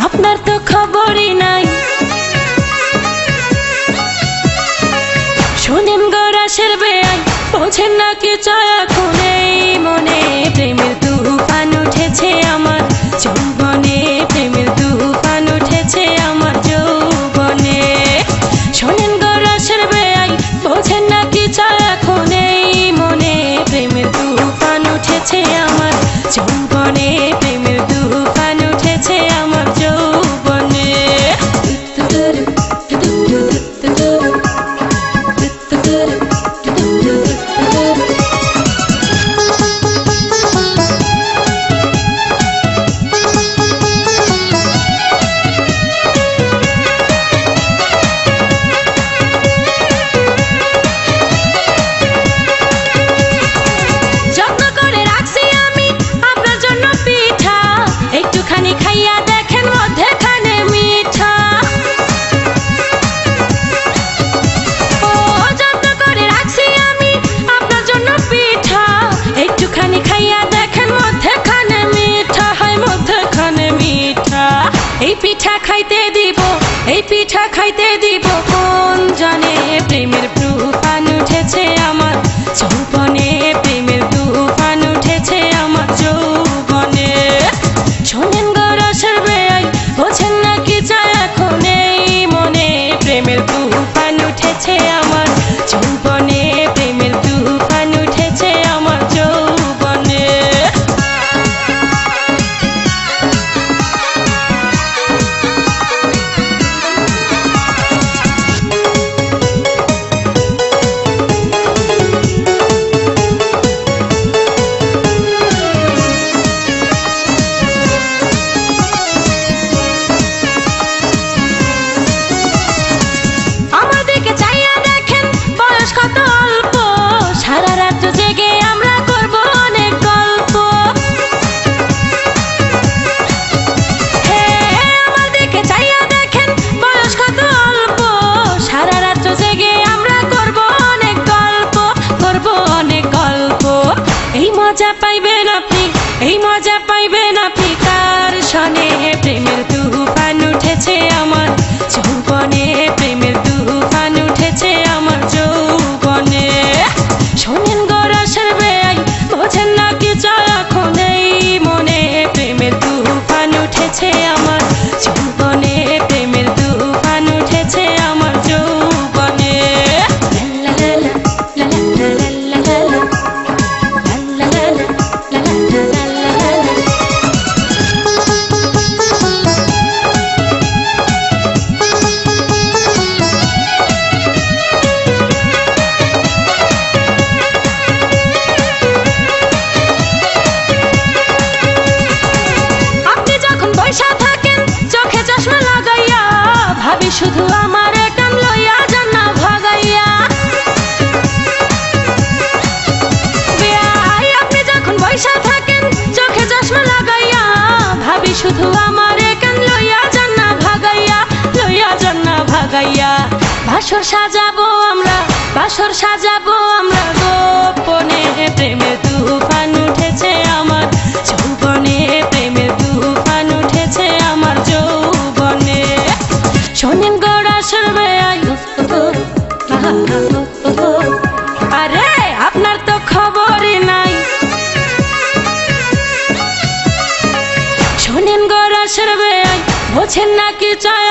আপনার তো খবরই নাই। শোনেন গো রাসের বেয়াই, বোঝেন না কি চায় এখন এই মনে। প্রেমের তুফান উঠেছে আমার যৌবনে, প্রেমের তুফান উঠেছে আমার যৌবনে। শোনেন গো রাসের বেয়াই, বোঝেন না কি চায় এখন এই মনে। প্রেমের তুফান উঠেছে আমার যৌবনে, প্রেমের তুফান উঠেছে আমার যৌবনে। খাইয়া দেখেন মধ্যেখানে মিঠা, ও যত্ন করে রাখছি আমি আপনার জন্য পিঠা। একটুখানি খাইয়া দেখেন মধ্যেখানে মিঠা, হয় মধ্যেখানে মিঠা। এই পিঠা খাইতে দিব, এই পিঠা খাইতে দিব কোন জানে। প্রেমের তুফান উঠেছে আমার যৌবনে, প্রেমের তুফান উঠেছে আমার যৌবনে। শোনেন গো রাসের বেয়াই, বোঝেন না কি চায় এখন এই মনে। প্রেমের তুফান উঠেছে আমার যৌবনে, প্রেমের তুফান উঠেছে আমার যৌবনে। কত অল্প, সারা রাত জেগে আমরা করব অনেক গল্প। আমার দিকে চাইয়া দেখেন বয়স কত অল্প, সারা রাত জেগে আমরা করব অনেক গল্প, করব অনেক গল্প। এই মজা পাইবেন আপনি, এই মজা পাইবেন আপনি কার শোনে। প্রেমের তুফান উঠেছে আমার যৌবনে, প্রেমের তুফান উঠেছে আমার যৌবনে। শোনেন গো রাসের বেয়াই, বোঝেন না কি চায় এখন এই মনে। প্রেমের তুফান উঠেছে আমার যৌবনে, প্রেমের তুফান উঠেছে আমার যৌবনে। ভাবি শুধু আমার টান লইয়া যান না ভাগাইয়া। আপনি যখন বৈশা থাকেন চোখে চশমা লাগাইয়া, ভাবি শুধু আমার টান লইয়া যান না ভাগাইয়া, লইয়া যান না ভাগাইয়া। বাসর সাজাবো আমরা, বাসর সাজাবো আমরা গোপনে। প্রেমের তুফান উঠেছে আমার যৌবনে, প্রেমের তুফান উঠেছে আমার যৌবনে। শোনেন গো রাসের বেয়াই, আরে আপনার তো খবরই নাই। শোনেন গো রাসের বেয়াই, বোঝেন না কি চায়